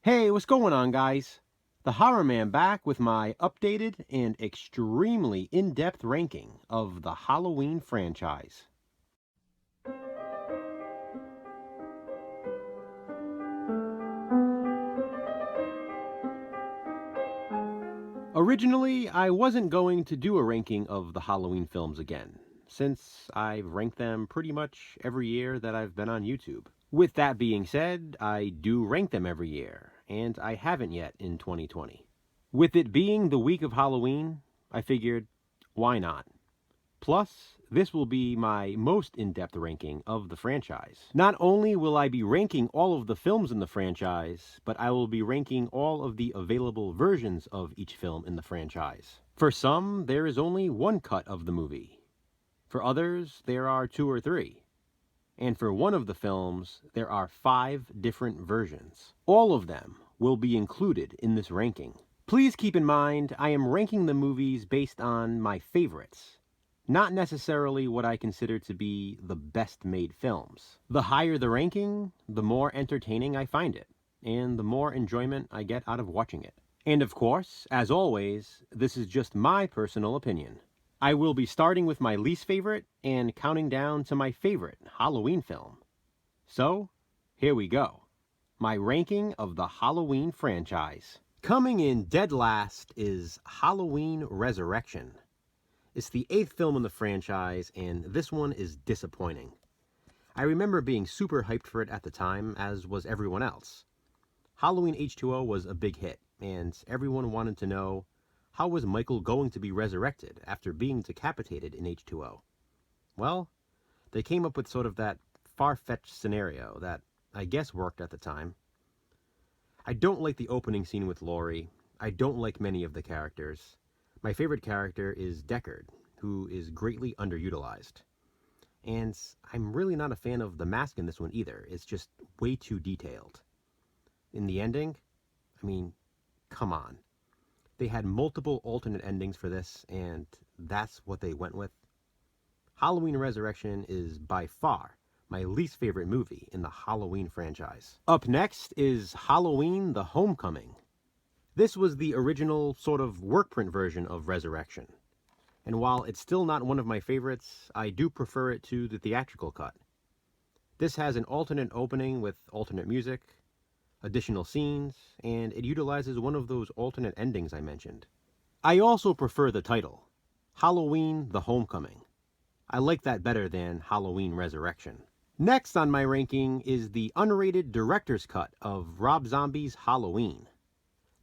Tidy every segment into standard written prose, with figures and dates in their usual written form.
Hey, what's going on, guys? The Horror Man back with my updated and extremely in-depth ranking of the Halloween franchise. Originally, I wasn't going to do a ranking of the Halloween films again, since I've ranked them pretty much every year that I've been on YouTube. With that being said, I do rank them every year, and I haven't yet in 2020. With it being the week of Halloween, I figured, why not? Plus, this will be my most in-depth ranking of the franchise. Not only will I be ranking all of the films in the franchise, but I will be ranking all of the available versions of each film in the franchise. For some, there is only one cut of the movie. For others, there are two or three. And for one of the films, there are 5 different versions. All of them will be included in this ranking. Please keep in mind, I am ranking the movies based on my favorites, not necessarily what I consider to be the best made films. The higher the ranking, the more entertaining I find it, and the more enjoyment I get out of watching it. And of course, as always, this is just my personal opinion. I will be starting with my least favorite and counting down to my favorite Halloween film. So, here we go. My ranking of the Halloween franchise. Coming in dead last is Halloween Resurrection. It's the 8th film in the franchise, and this one is disappointing. I remember being super hyped for it at the time, as was everyone else. Halloween H2O was a big hit, and everyone wanted to know, how was Michael going to be resurrected after being decapitated in H2O? Well, they came up with sort of that far-fetched scenario that I guess worked at the time. I don't like the opening scene with Laurie. I don't like many of the characters. My favorite character is Deckard, who is greatly underutilized. And I'm really not a fan of the mask in this one either. It's just way too detailed. In the ending, I mean, come on. They had multiple alternate endings for this, and that's what they went with. Halloween Resurrection is by far my least favorite movie in the Halloween franchise. Up next is Halloween: The Homecoming. This was the original sort of work print version of Resurrection. And while it's still not one of my favorites, I do prefer it to the theatrical cut. This has an alternate opening with alternate music, additional scenes, and it utilizes one of those alternate endings I mentioned. I also prefer the title, Halloween: The Homecoming. I like that better than Halloween Resurrection. Next on my ranking is the unrated director's cut of Rob Zombie's Halloween.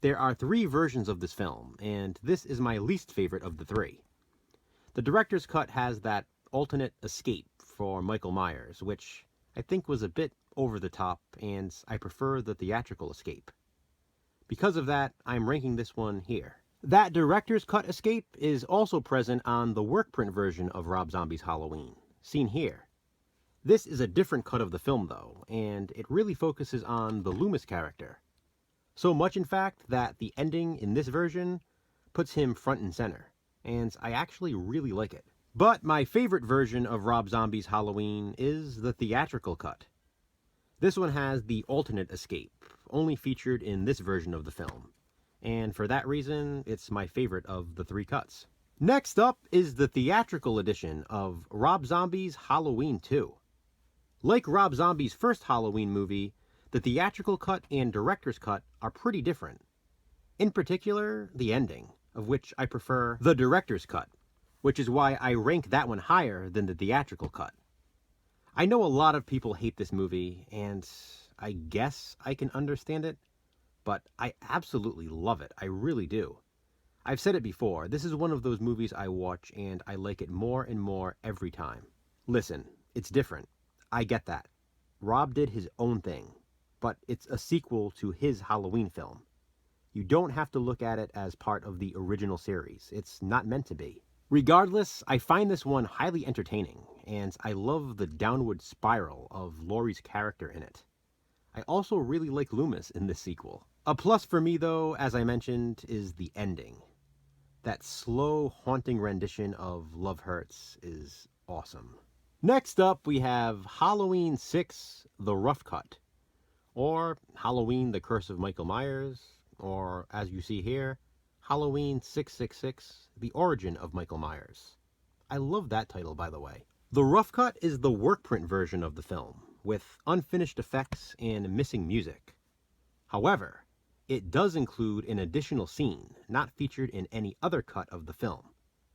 There are 3 versions of this film, and this is my least favorite of the 3. The director's cut has that alternate escape for Michael Myers, which I think was a bit over the top, and I prefer the theatrical escape. Because of that, I'm ranking this one here. That director's cut escape is also present on the work print version of Rob Zombie's Halloween, seen here. This is a different cut of the film though, and it really focuses on the Loomis character. So much in fact that the ending in this version puts him front and center, and I actually really like it. But my favorite version of Rob Zombie's Halloween is the theatrical cut. This one has the alternate escape, only featured in this version of the film. And for that reason, it's my favorite of the 3 cuts. Next up is the theatrical edition of Rob Zombie's Halloween 2. Like Rob Zombie's first Halloween movie, the theatrical cut and director's cut are pretty different. In particular, the ending, of which I prefer the director's cut, which is why I rank that one higher than the theatrical cut. I know a lot of people hate this movie, and I guess I can understand it, but I absolutely love it. I really do. I've said it before, this is one of those movies I watch and I like it more and more every time. Listen, it's different. I get that. Rob did his own thing, but it's a sequel to his Halloween film. You don't have to look at it as part of the original series. It's not meant to be. Regardless, I find this one highly entertaining, and I love the downward spiral of Laurie's character in it. I also really like Loomis in this sequel. A plus for me, though, as I mentioned, is the ending. That slow, haunting rendition of Love Hurts is awesome. Next up, we have Halloween 6, The Rough Cut, or Halloween: The Curse of Michael Myers, or as you see here, Halloween 666: The Origin of Michael Myers. I love that title, by the way. The rough cut is the work print version of the film, with unfinished effects and missing music. However, it does include an additional scene not featured in any other cut of the film,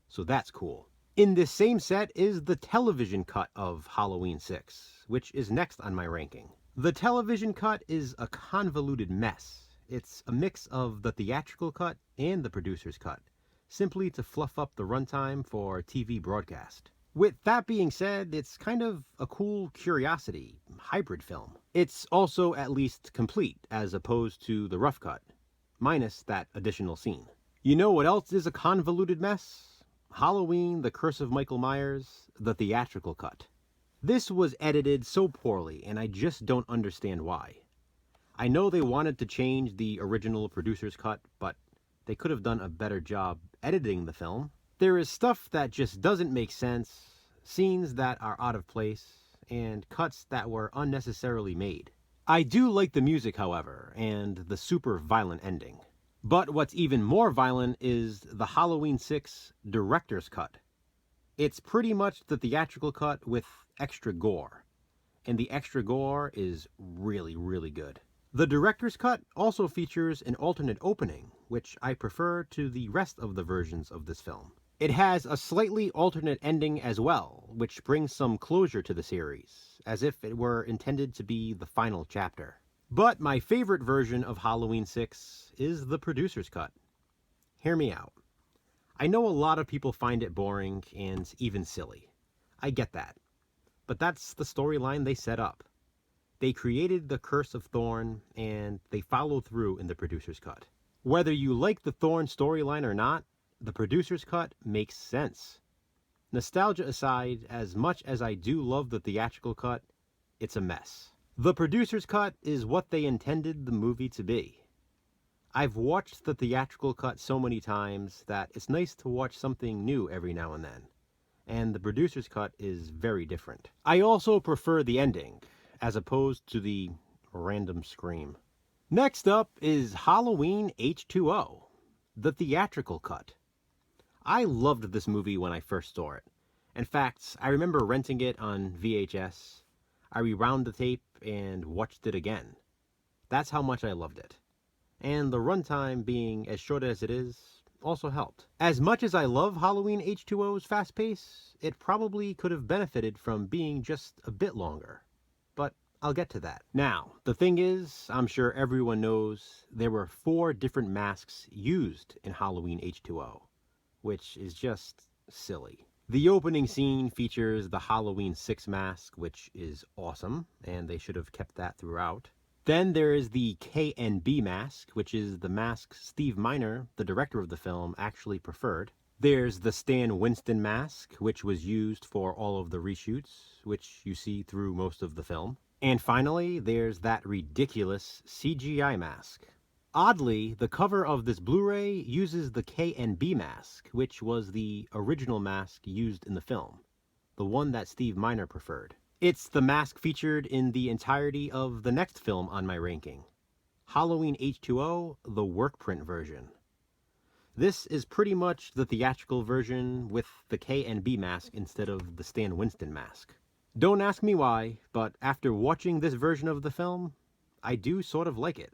so that's cool. In this same set is the television cut of Halloween 6, which is next on my ranking. The television cut is a convoluted mess. It's a mix of the theatrical cut and the producer's cut, simply to fluff up the runtime for TV broadcast. With that being said, it's kind of a cool curiosity, hybrid film. It's also at least complete, as opposed to the rough cut, minus that additional scene. You know what else is a convoluted mess? Halloween: The Curse of Michael Myers, the theatrical cut. This was edited so poorly, and I just don't understand why. I know they wanted to change the original producer's cut, but they could have done a better job editing the film. There is stuff that just doesn't make sense, scenes that are out of place, and cuts that were unnecessarily made. I do like the music, however, and the super violent ending. But what's even more violent is the Halloween 6 director's cut. It's pretty much the theatrical cut with extra gore, and the extra gore is really, really good. The director's cut also features an alternate opening, which I prefer to the rest of the versions of this film. It has a slightly alternate ending as well, which brings some closure to the series, as if it were intended to be the final chapter. But my favorite version of Halloween 6 is the producer's cut. Hear me out. I know a lot of people find it boring and even silly. I get that. But that's the storyline they set up. They created the Curse of Thorn, and they follow through in the producer's cut. Whether you like the Thorn storyline or not, the producer's cut makes sense. Nostalgia aside, as much as I do love the theatrical cut, it's a mess. The producer's cut is what they intended the movie to be. I've watched the theatrical cut so many times that it's nice to watch something new every now and then, and the producer's cut is very different. I also prefer the ending, as opposed to the random scream. Next up is Halloween H2O, the theatrical cut. I loved this movie when I first saw it. In fact, I remember renting it on VHS. I rewound the tape and watched it again. That's how much I loved it. And the runtime being as short as it is also helped. As much as I love Halloween H2O's fast pace, it probably could have benefited from being just a bit longer. But I'll get to that. Now, the thing is, I'm sure everyone knows there were 4 different masks used in Halloween H2O, which is just silly. The opening scene features the Halloween 6 mask, which is awesome, and they should have kept that throughout. Then there is the K&B mask, which is the mask Steve Miner, the director of the film, actually preferred. There's the Stan Winston mask, which was used for all of the reshoots, which you see through most of the film. And finally, there's that ridiculous CGI mask. Oddly, the cover of this Blu-ray uses the K&B mask, which was the original mask used in the film, the one that Steve Miner preferred. It's the mask featured in the entirety of the next film on my ranking, Halloween H2O, the work print version. This is pretty much the theatrical version with the K&B mask instead of the Stan Winston mask. Don't ask me why, but after watching this version of the film, I do sort of like it.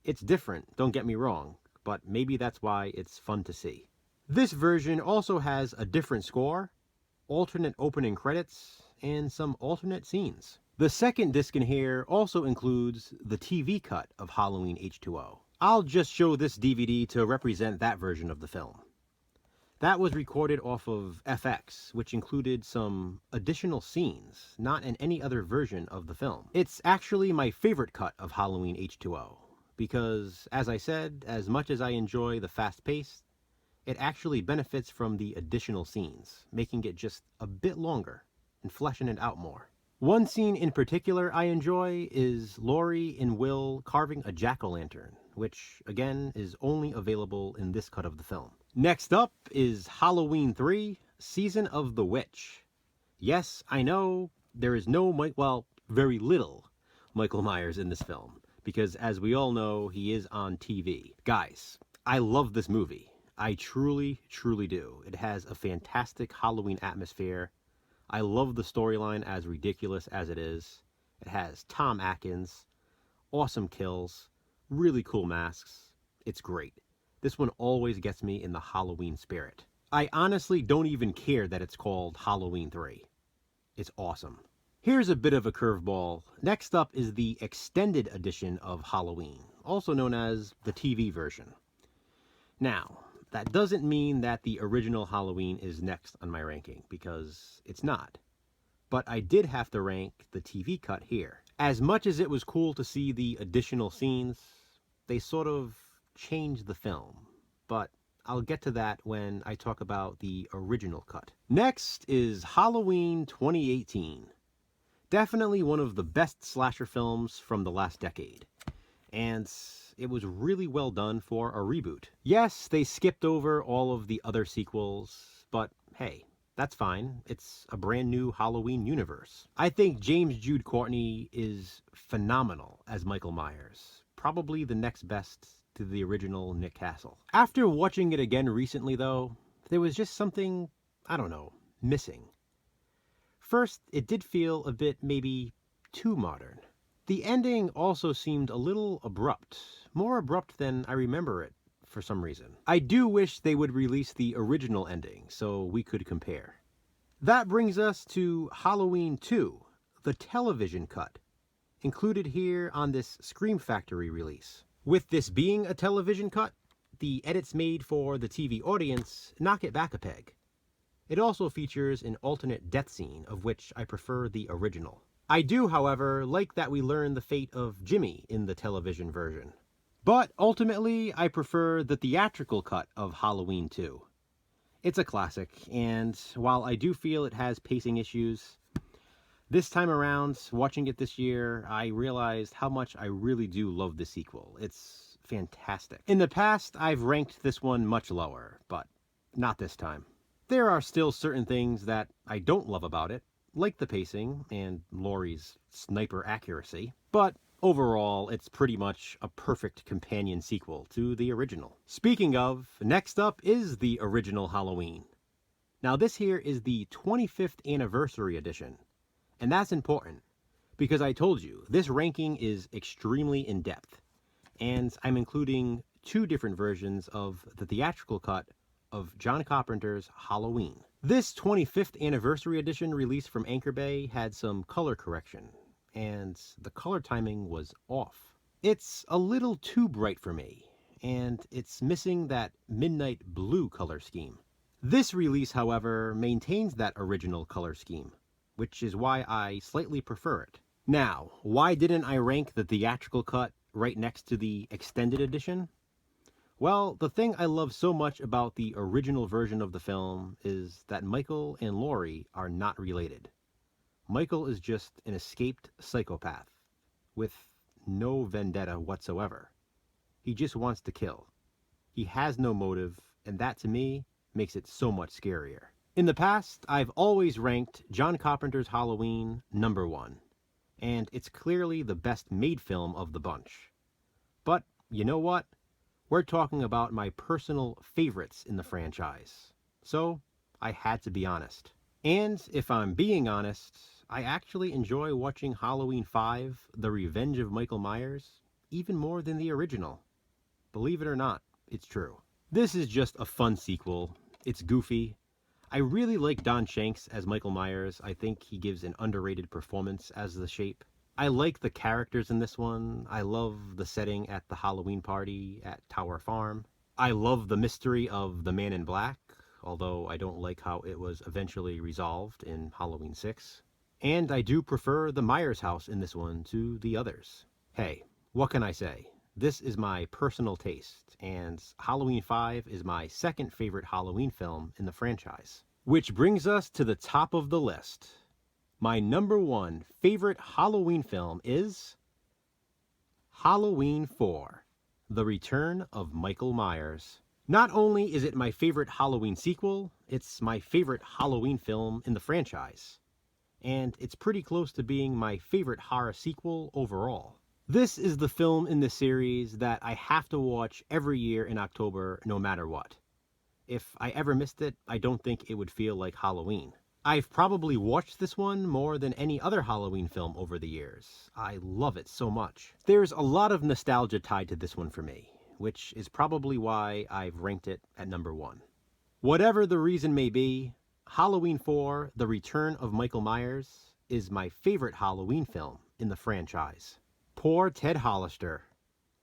It's different, don't get me wrong, but maybe that's why it's fun to see. This version also has a different score, alternate opening credits, and some alternate scenes. The second disc in here also includes the TV cut of Halloween H2O. I'll just show this DVD to represent that version of the film. That was recorded off of FX, which included some additional scenes, not in any other version of the film. It's actually my favorite cut of Halloween H2O. Because, as I said, as much as I enjoy the fast pace, it actually benefits from the additional scenes, making it just a bit longer and fleshing it out more. One scene in particular I enjoy is Laurie and Will carving a jack-o'-lantern, which, again, is only available in this cut of the film. Next up is Halloween 3, Season of the Witch. Yes, I know, there is no, well, very little Michael Myers in this film, because as we all know, he is on TV. Guys, I love this movie. I truly, truly do. It has a fantastic Halloween atmosphere. I love the storyline, as ridiculous as it is. It has Tom Atkins, awesome kills, really cool masks. It's great. This one always gets me in the Halloween spirit. I honestly don't even care that it's called Halloween 3. It's awesome. Here's a bit of a curveball. Next up is the extended edition of Halloween, also known as the TV version. Now, that doesn't mean that the original Halloween is next on my ranking, because it's not. But I did have to rank the TV cut here. As much as it was cool to see the additional scenes, they sort of changed the film. But I'll get to that when I talk about the original cut. Next is Halloween 2018. Definitely one of the best slasher films from the last decade. And it was really well done for a reboot. Yes, they skipped over all of the other sequels, but hey, that's fine. It's a brand new Halloween universe. I think James Jude Courtney is phenomenal as Michael Myers. Probably the next best to the original Nick Castle. After watching it again recently though, there was just something, I don't know, missing. First, it did feel a bit maybe too modern. The ending also seemed a little abrupt, more abrupt than I remember it for some reason. I do wish they would release the original ending so we could compare. That brings us to Halloween 2, the television cut, included here on this Scream Factory release. With this being a television cut, the edits made for the TV audience knock it back a peg. It also features an alternate death scene, of which I prefer the original. I do, however, like that we learn the fate of Jimmy in the television version. But ultimately, I prefer the theatrical cut of Halloween 2. It's a classic, and while I do feel it has pacing issues, this time around, watching it this year, I realized how much I really do love the sequel. It's fantastic. In the past, I've ranked this one much lower, but not this time. There are still certain things that I don't love about it, like the pacing and Laurie's sniper accuracy, but overall, it's pretty much a perfect companion sequel to the original. Speaking of, next up is the original Halloween. Now this here is the 25th anniversary edition, and that's important because I told you, this ranking is extremely in-depth, and I'm including two different versions of the theatrical cut of John Carpenter's Halloween. This 25th anniversary edition released from Anchor Bay had some color correction, and the color timing was off. It's a little too bright for me, and it's missing that midnight blue color scheme. This release, however, maintains that original color scheme, which is why I slightly prefer it. Now, why didn't I rank the theatrical cut right next to the extended edition? Well, the thing I love so much about the original version of the film is that Michael and Laurie are not related. Michael is just an escaped psychopath with no vendetta whatsoever. He just wants to kill. He has no motive, and that to me makes it so much scarier. In the past, I've always ranked John Carpenter's Halloween number 1, and it's clearly the best made film of the bunch. But you know what? We're talking about my personal favorites in the franchise, so I had to be honest. And if I'm being honest, I actually enjoy watching Halloween 5, The Revenge of Michael Myers, even more than the original. Believe it or not, it's true. This is just a fun sequel. It's goofy. I really like Don Shanks as Michael Myers. I think he gives an underrated performance as the Shape. I like the characters in this one. I love the setting at the Halloween party at Tower Farm. I love the mystery of the Man in Black, although I don't like how it was eventually resolved in Halloween 6. And I do prefer the Myers house in this one to the others. Hey, what can I say? This is my personal taste, and Halloween 5 is my second favorite Halloween film in the franchise. Which brings us to the top of the list. My number 1 favorite Halloween film is Halloween 4, The Return of Michael Myers. Not only is it my favorite Halloween sequel, it's my favorite Halloween film in the franchise. and it's pretty close to being my favorite horror sequel overall. This is the film in the series that I have to watch every year in October no matter what. If I ever missed it, I don't think it would feel like Halloween. I've probably watched this one more than any other Halloween film over the years. I love it so much. There's a lot of nostalgia tied to this one for me, which is probably why I've ranked it at number 1. Whatever the reason may be, Halloween 4: The Return of Michael Myers is my favorite Halloween film in the franchise. Poor Ted Hollister.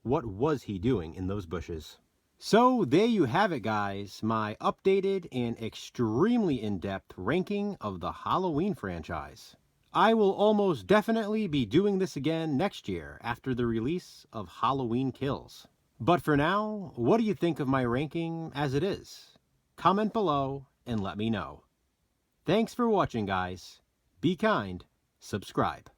What was he doing in those bushes? So there you have it, guys, my updated and extremely in-depth ranking of the Halloween franchise. I will almost definitely be doing this again next year after the release of Halloween Kills. But for now, what do you think of my ranking as it is? Comment below and let me know. Thanks for watching, guys. Be kind, subscribe.